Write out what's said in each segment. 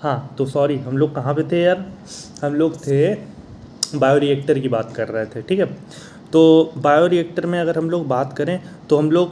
हाँ तो सॉरी, हम लोग कहाँ पे थे यार, हम लोग थे बायोरिएक्टर की बात कर रहे थे, ठीक है। तो बायोरिएक्टर में अगर हम लोग बात करें तो हम लोग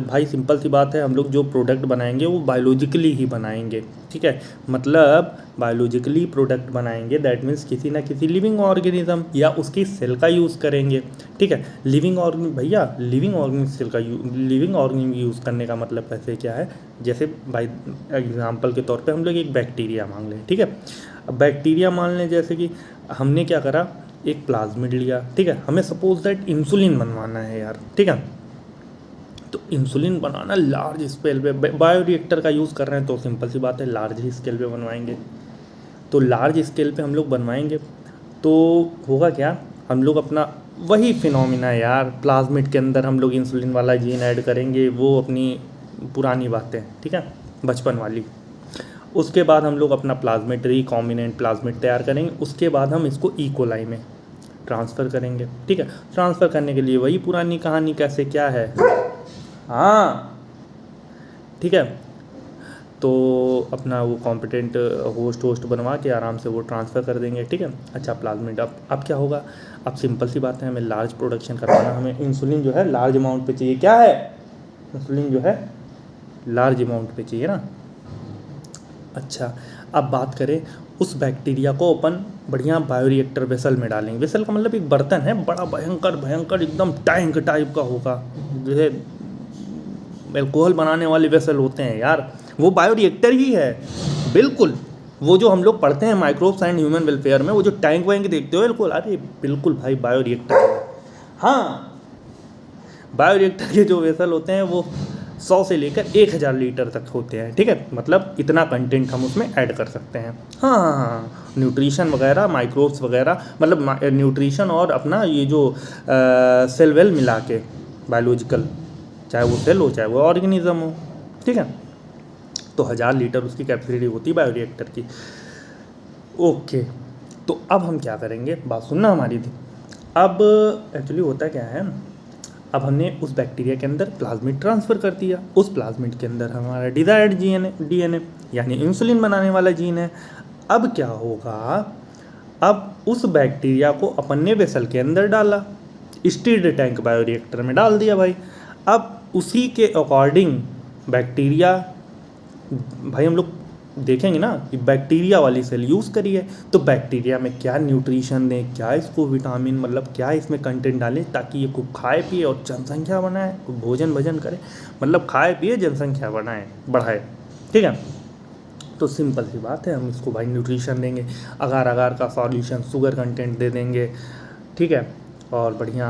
भाई सिंपल सी बात है, हम लोग जो प्रोडक्ट बनाएंगे वो बायोलॉजिकली ही बनाएंगे, ठीक है। मतलब बायोलॉजिकली प्रोडक्ट बनाएंगे, दैट मीन्स किसी ना किसी लिविंग ऑर्गेनिज्म या उसकी सेल का यूज़ करेंगे, ठीक है। लिविंग ऑर्गेनिज्म भैया, लिविंग ऑर्गेनिज्म सेल का लिविंग ऑर्गेनिज्म यूज़ करने का मतलब कैसे क्या है, जैसे बाई एग्जाम्पल के तौर पे हम लोग एक बैक्टीरिया मान लें, ठीक है। अब बैक्टीरिया मान लें, जैसे कि हमने क्या करा, एक प्लाज्मिड लिया, ठीक है। हमें सपोज दैट इंसुलिन बनवाना है यार, ठीक है। तो इंसुलिन बनाना लार्ज स्केल पे, बायोरिएक्टर का यूज़ कर रहे हैं तो सिंपल सी बात है लार्ज ही स्केल पे बनवाएंगे। तो लार्ज स्केल पे हम लोग बनवाएंगे तो होगा क्या, हम लोग अपना वही फिनोमिना यार, प्लाज्मिड के अंदर हम लोग इंसुलिन वाला जीन ऐड करेंगे, वो अपनी पुरानी बातें, ठीक है, बचपन वाली। उसके बाद हम लोग अपना प्लाज्मिड रिकॉम्बिनेंट प्लाज्मिड तैयार करेंगे, उसके बाद हम इसको इकोलाई में ट्रांसफ़र करेंगे, ठीक है। ट्रांसफ़र करने के लिए वही पुरानी कहानी, कैसे क्या है, हाँ ठीक है। तो अपना वो कॉम्पिटेंट होस्ट बनवा के आराम से वो ट्रांसफ़र कर देंगे, ठीक है। अच्छा प्लाज्मिड, अब क्या होगा, अब सिंपल सी बात है, हमें लार्ज प्रोडक्शन करवाना, हमें इंसुलिन जो है लार्ज अमाउंट पे चाहिए, क्या है, इंसुलिन जो है लार्ज अमाउंट पे चाहिए ना। अच्छा अब बात करें, उस बैक्टीरिया को अपन बढ़िया बायोरिएक्टर वेसल में डालेंगे। वेसल का मतलब एक बर्तन है, बड़ा भयंकर भयंकर एकदम टैंक टाइप का होगा, जैसे अल्कोहल बनाने वाले वेसल होते हैं यार, वो बायोरिएक्टर ही है बिल्कुल। वो जो हम लोग पढ़ते हैं माइक्रोब्स एंड ह्यूमन वेलफेयर में, वो जो टैंक वैंक देखते हो बिल्कुल, अरे बिल्कुल भाई बायोरिएक्टर है। हाँ बायोरिएक्टर के जो वेसल होते हैं वो 100 से लेकर 1000 लीटर तक होते हैं, ठीक है। मतलब इतना कंटेंट हम उसमें ऐड कर सकते हैं। हाँ हाँ हाँ, न्यूट्रिशन वगैरह माइक्रोब्स वगैरह, मतलब न्यूट्रिशन और अपना ये जो सेल वेल मिला के बायोलॉजिकल, चाहे वो सेल हो चाहे वो ऑर्गेनिज्म हो, ठीक है। तो 1000 लीटर उसकी कैपेसिटी होती है बायोरिएक्टर की। ओके, तो अब हम क्या करेंगे, बात सुनना हमारी थी। अब एक्चुअली होता क्या है, अब हमने उस बैक्टीरिया के अंदर प्लाज्मिड ट्रांसफ़र कर दिया, उस प्लाज्मिड के अंदर हमारा डिज़ायर्ड डीएनए यानी इंसुलिन बनाने वाला जीन है। अब क्या होगा, अब उस बैक्टीरिया को अपन ने वेसल के अंदर डाला, स्टीर्ड टैंक बायोरिएक्टर में डाल दिया भाई। अब उसी के अकॉर्डिंग बैक्टीरिया, भाई हम लोग देखेंगे ना कि बैक्टीरिया वाली सेल यूज़ करी है, तो बैक्टीरिया में क्या न्यूट्रिशन दें, क्या इसको विटामिन, मतलब क्या इसमें कंटेंट डालें ताकि ये खूब खाए पिए और जनसंख्या बनाए, खूब भोजन भजन करे, मतलब खाए पिए जनसंख्या बढ़ाए, ठीक है। तो सिंपल सी बात है, हम इसको भाई न्यूट्रिशन देंगे, अगार अगार का सॉल्यूशन, शुगर कंटेंट दे देंगे, ठीक है। और बढ़िया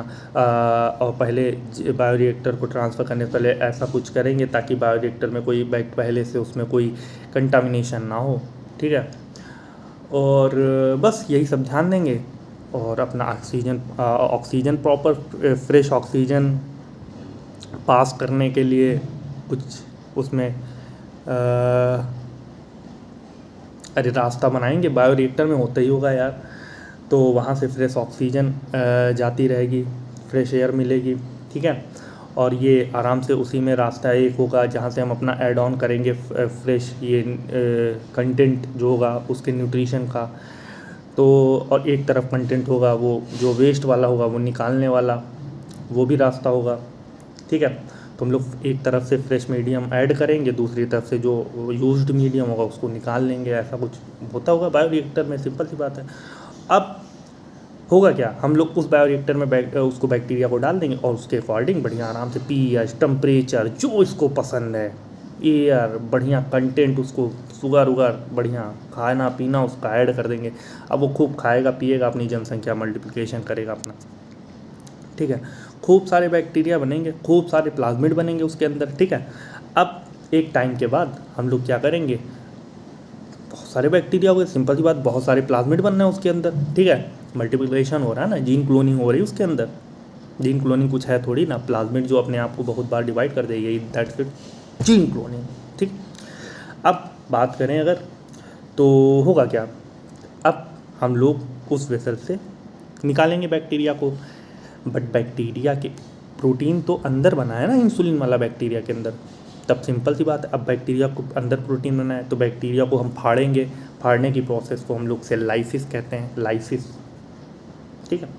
और पहले बायोरिएक्टर को ट्रांसफ़र करने से पहले ऐसा कुछ करेंगे ताकि बायोरिएक्टर में कोई पहले से उसमें कोई कंटामिनेशन ना हो, ठीक है। और बस यही सब ध्यान देंगे, और अपना ऑक्सीजन प्रॉपर फ्रेश ऑक्सीजन पास करने के लिए कुछ उसमें अरे रास्ता बनाएंगे, बायोरिएक्टर में होता ही होगा यार, तो वहाँ से फ्रेश ऑक्सीजन जाती रहेगी, फ्रेश एयर मिलेगी, ठीक है। और ये आराम से उसी में रास्ता एक होगा जहाँ से हम अपना ऐड ऑन करेंगे फ्रेश ये कंटेंट जो होगा उसके न्यूट्रिशन का। तो और एक तरफ कंटेंट होगा वो जो वेस्ट वाला होगा वो निकालने वाला, वो भी रास्ता होगा, ठीक है। तो हम लोग एक तरफ से फ्रेश मीडियम ऐड करेंगे, दूसरी तरफ से जो यूज्ड मीडियम होगा उसको निकाल लेंगे, ऐसा कुछ होता होगा बायोरिएक्टर में, सिंपल सी बात है। अब होगा क्या, हम लोग उस बायोरिएक्टर में उसको बैक्टीरिया को डाल देंगे और उसके अकॉर्डिंग बढ़िया आराम से पीएच टेम्परेचर जो इसको पसंद है, एयर बढ़िया कंटेंट, उसको शुगर उगर बढ़िया खाना पीना उसका ऐड कर देंगे। अब वो खूब खाएगा पिएगा, अपनी जनसंख्या मल्टीप्लिकेशन करेगा अपना, ठीक है। खूब सारे बैक्टीरिया बनेंगे, खूब सारे प्लाज्मिड बनेंगे उसके अंदर, ठीक है। अब एक टाइम के बाद हम लोग क्या करेंगे, बहुत सारे बैक्टीरिया हो गए, सिंपल सी बात, बहुत सारे प्लाज्मिड बनना है उसके अंदर, ठीक है। मल्टीप्लिकेशन हो रहा है ना, जीन क्लोनिंग हो रही है उसके अंदर। जीन क्लोनिंग कुछ है थोड़ी ना, प्लाज्मिड जो अपने आप को बहुत बार डिवाइड कर देगी, दैट्स इट, जीन क्लोनिंग, ठीक। अब बात करें अगर, तो होगा क्या, अब हम लोग उस वेसल से निकालेंगे बैक्टीरिया को, बट बैक्टीरिया के प्रोटीन तो अंदर बना है ना इंसुलिन वाला बैक्टीरिया के अंदर, तब सिंपल सी बात है, अब बैक्टीरिया को अंदर प्रोटीन बना है तो बैक्टीरिया को हम फाड़ेंगे, फाड़ने की प्रोसेस को हम लोग सेल लाइसिस कहते हैं, लाइसिस, ठीक है।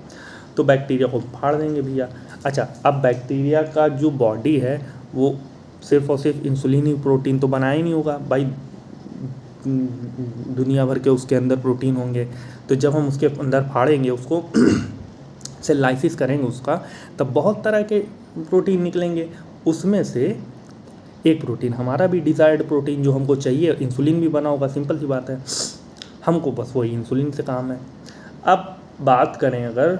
तो बैक्टीरिया को फाड़ देंगे भैया। अच्छा, अब बैक्टीरिया का जो बॉडी है वो सिर्फ और सिर्फ इंसुलिन ही प्रोटीन तो बनाया ही नहीं होगा भाई, दुनिया भर के उसके अंदर प्रोटीन होंगे। तो जब हम उसके अंदर फाड़ेंगे उसको सेल लाइसिस करेंगे उसका, तब बहुत तरह के प्रोटीन निकलेंगे। उसमें से एक प्रोटीन हमारा भी डिज़ायर्ड प्रोटीन जो हमको चाहिए, इंसुलिन भी बना होगा, सिंपल सी बात है, हमको बस वही इंसुलिन से काम है। अब बात करें अगर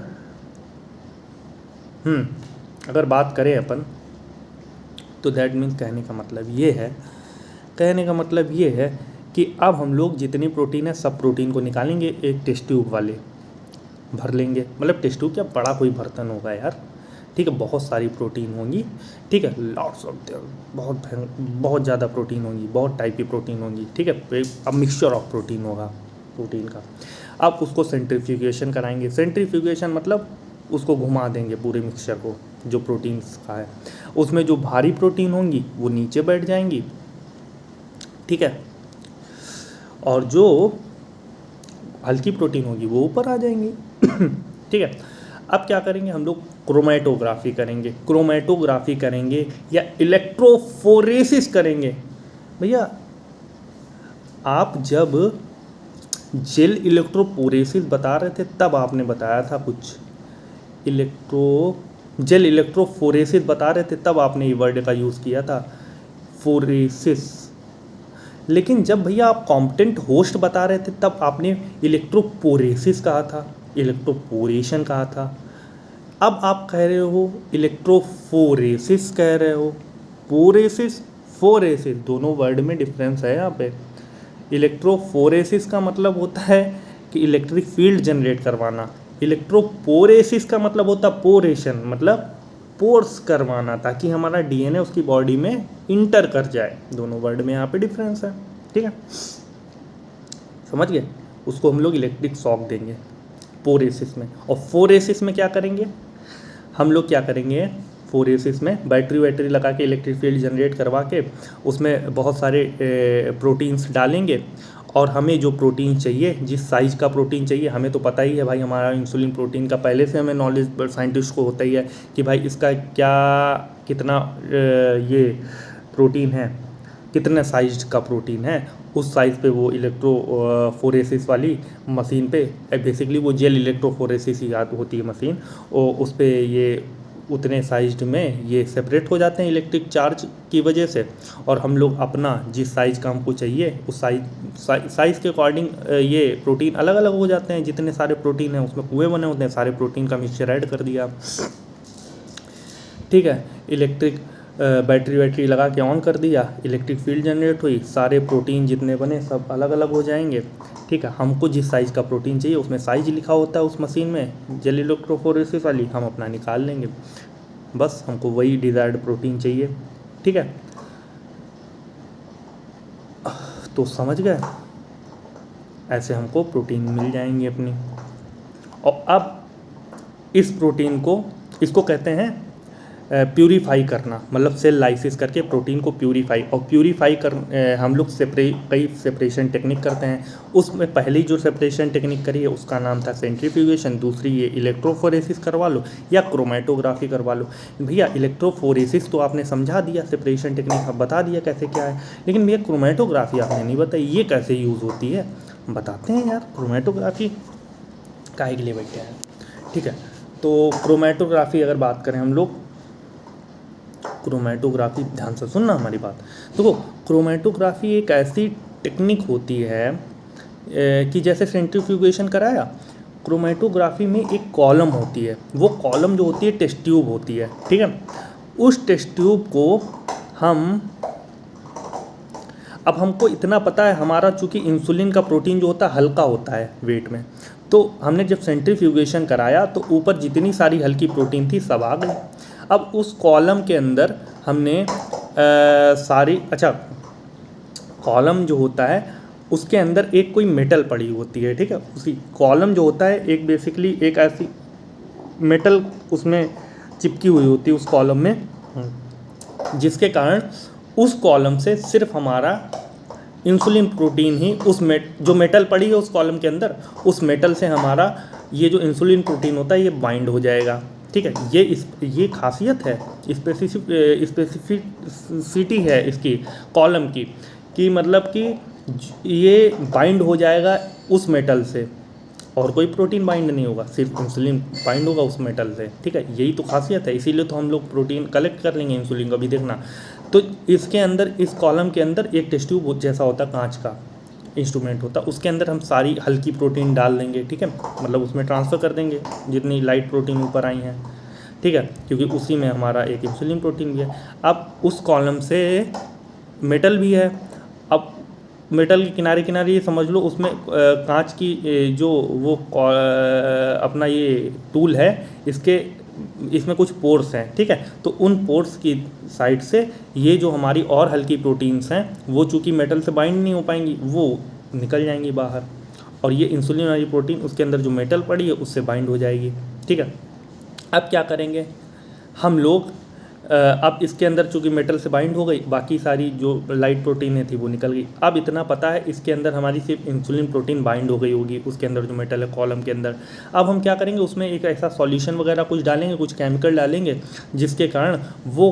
बात करें अपन, तो दैट मीन्स कहने का मतलब ये है कि अब हम लोग जितनी प्रोटीन है सब प्रोटीन को निकालेंगे, एक टेस्ट ट्यूब वाले भर लेंगे, मतलब टेस्ट ट्यूब क्या, बड़ा कोई बर्तन होगा यार, ठीक है, बहुत सारी प्रोटीन होंगी, ठीक है, लॉट्स ऑफ बहुत ज़्यादा प्रोटीन होंगी, बहुत टाइप की प्रोटीन होंगी, ठीक है। अब मिक्सचर ऑफ प्रोटीन होगा प्रोटीन का। अब उसको सेंट्रीफ्यूगेशन कराएंगे, सेंट्रीफ्यूगेशन मतलब उसको घुमा देंगे पूरे मिक्सचर को जो प्रोटीन्स का है, उसमें जो भारी प्रोटीन होंगी वो नीचे बैठ जाएंगी, ठीक है, और जो हल्की प्रोटीन होगी वो ऊपर आ जाएंगी, ठीक है। अब क्या करेंगे हम लोग, क्रोमेटोग्राफी करेंगे या इलेक्ट्रोफोरेसिस करेंगे। भैया आप जब जेल इलेक्ट्रोफोरेसिस बता रहे थे तब आपने बताया था कुछ, जेल इलेक्ट्रोफोरेसिस बता रहे थे तब आपने ये वर्ड का यूज़ किया था, फोरेसिस। लेकिन जब भैया आप कॉम्पिटेंट होस्ट बता रहे थे तब आपने इलेक्ट्रोपोरेसिस कहा था, इलेक्ट्रोपोरेशन कहा था। अब आप कह रहे हो इलेक्ट्रोफोरेसिस कह रहे हो, पोरेसिस फोरेसिस दोनों वर्ड में डिफरेंस है यहाँ पे। इलेक्ट्रोफोरेसिस का मतलब होता है कि इलेक्ट्रिक फील्ड जनरेट करवाना, इलेक्ट्रोपोरेसिस का मतलब होता है पोरेशन, मतलब पोर्स करवाना, ताकि हमारा डीएनए उसकी बॉडी में इंटर कर जाए। दोनों वर्ड में यहाँ पे डिफरेंस है, ठीक है, समझ गए। उसको हम लोग इलेक्ट्रिक शॉक देंगे पोरेसिस में। और फोरेसिस में क्या करेंगे हम लोग, क्या करेंगे फोरेसिस में, बैटरी लगा के इलेक्ट्रिक फील्ड जनरेट करवा के उसमें बहुत सारे प्रोटीन्स डालेंगे, और हमें जो प्रोटीन चाहिए, जिस साइज़ का प्रोटीन चाहिए, हमें तो पता ही है भाई, हमारा इंसुलिन प्रोटीन का पहले से हमें नॉलेज साइंटिस्ट को होता ही है कि भाई इसका कितना ये प्रोटीन है, कितने साइज का प्रोटीन है, उस साइज़ पे वो इलेक्ट्रोफोरेसिस वाली मशीन पे, बेसिकली वो जेल इलेक्ट्रोफोरेसिस ही होती है मशीन, और उस पर ये उतने साइज में ये सेपरेट हो जाते हैं इलेक्ट्रिक चार्ज की वजह से, और हम लोग अपना जिस साइज़ का हमको चाहिए उस साइज़ के अकॉर्डिंग ये प्रोटीन अलग अलग हो जाते हैं। जितने सारे प्रोटीन हैं उसमें कुएँ बने होते हैं, सारे प्रोटीन का मिक्सचर ऐड कर दिया, ठीक है, इलेक्ट्रिक बैटरी लगा के ऑन कर दिया, इलेक्ट्रिक फील्ड जनरेट हुई, सारे प्रोटीन जितने बने सब अलग अलग हो जाएंगे, ठीक है। हमको जिस साइज़ का प्रोटीन चाहिए उसमें साइज़ लिखा होता है उस मशीन में, जेल इलेक्ट्रोफोरेसिस वाली, हम अपना निकाल लेंगे, बस हमको वही डिज़ायर्ड प्रोटीन चाहिए, ठीक है। तो समझ गए, ऐसे हमको प्रोटीन मिल जाएंगे अपनी। और अब इस प्रोटीन को, इसको कहते हैं प्यूरीफाई करना, मतलब सेल लाइसिस करके प्रोटीन को प्यूरीफाई, और प्यूरीफाई कर हम लोग कई सेपरेशन टेक्निक करते हैं। उसमें पहली जो सेपरेशन टेक्निक करी है उसका नाम था सेंट्रीफ्यूगेशन, दूसरी ये इलेक्ट्रोफोरेसिस करवा लो या क्रोमेटोग्राफी करवा लो। भैया इलेक्ट्रोफोरेसिस तो आपने समझा दिया, सेपरेशन टेक्निक बता दिया कैसे क्या है, लेकिन भैया क्रोमेटोग्राफी आपने नहीं बताई, ये कैसे यूज़ होती है बताते हैं यार। क्रोमेटोग्राफी काहे के लिए बैठे हैं, ठीक है। तो क्रोमेटोग्राफी अगर बात करें हम लोग, क्रोमेटोग्राफी, ध्यान से सुनना हमारी बात, देखो क्रोमेटोग्राफी एक ऐसी टेक्निक होती है कि जैसे सेंट्रीफ्यूगेशन कराया, क्रोमेटोग्राफी में एक कॉलम होती है, वो कॉलम जो होती है टेस्ट ट्यूब होती है, ठीक है। उस टेस्ट ट्यूब को अब हमको इतना पता है, हमारा चूँकि इंसुलिन का प्रोटीन जो होता है हल्का होता है वेट में, तो हमने जब सेंट्रीफ्यूगेशन कराया तो ऊपर जितनी सारी हल्की प्रोटीन थी सब आ गई। अब उस कॉलम के अंदर हमने कॉलम जो होता है उसके अंदर एक कोई मेटल पड़ी होती है, ठीक है। उसी कॉलम जो होता है एक बेसिकली एक ऐसी मेटल उसमें चिपकी हुई होती है उस कॉलम में, जिसके कारण उस कॉलम से सिर्फ हमारा इंसुलिन प्रोटीन ही जो मेटल पड़ी है उस कॉलम के अंदर, उस मेटल से हमारा ये जो इंसुलिन प्रोटीन होता है ये बाइंड हो जाएगा। ठीक है, ये खासियत है, स्पेसिफिसिटी है इसकी कॉलम की, कि मतलब कि ये बाइंड हो जाएगा उस मेटल से, और कोई प्रोटीन बाइंड नहीं होगा, सिर्फ इंसुलिन बाइंड होगा उस मेटल से। ठीक है, यही तो खासियत है, इसीलिए तो हम लोग प्रोटीन कलेक्ट कर लेंगे इंसुलिन का भी। देखना तो इसके अंदर, इस कॉलम के अंदर एक टेस्ट ट्यूब जैसा होता है, कांच का इंस्ट्रूमेंट होता है, उसके अंदर हम सारी हल्की प्रोटीन डाल देंगे। ठीक है, मतलब उसमें ट्रांसफ़र कर देंगे जितनी लाइट प्रोटीन ऊपर आई हैं। ठीक है, क्योंकि उसी में हमारा एक इंसुलिन प्रोटीन भी है। अब उस कॉलम से मेटल भी है, अब मेटल के किनारे किनारे ये समझ लो उसमें कांच की जो वो अपना ये टूल है, इसमें कुछ पोर्स हैं। ठीक है, तो उन पोर्स की साइड से ये जो हमारी और हल्की प्रोटीन्स हैं वो चूँकि मेटल से बाइंड नहीं हो पाएंगी, वो निकल जाएंगी बाहर, और ये इंसुलिन वाली प्रोटीन उसके अंदर जो मेटल पड़ी है उससे बाइंड हो जाएगी। ठीक है, अब क्या करेंगे हम लोग, अब इसके अंदर चूँकि मेटल से बाइंड हो गई, बाकी सारी जो लाइट प्रोटीनें थी वो निकल गई। अब इतना पता है इसके अंदर हमारी सिर्फ इंसुलिन प्रोटीन बाइंड हो गई होगी उसके अंदर जो मेटल है कॉलम के अंदर। अब हम क्या करेंगे, उसमें एक ऐसा सॉल्यूशन वगैरह कुछ डालेंगे, कुछ केमिकल डालेंगे, जिसके कारण वो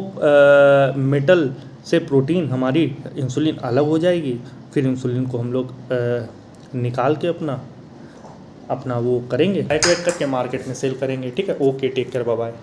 मेटल से प्रोटीन हमारी इंसुलिन अलग हो जाएगी। फिर इंसुलिन को हम लोग निकाल के अपना वो करेंगे, लाइट वेट करके मार्केट में सेल करेंगे। ठीक है, okay, take care, bye bye.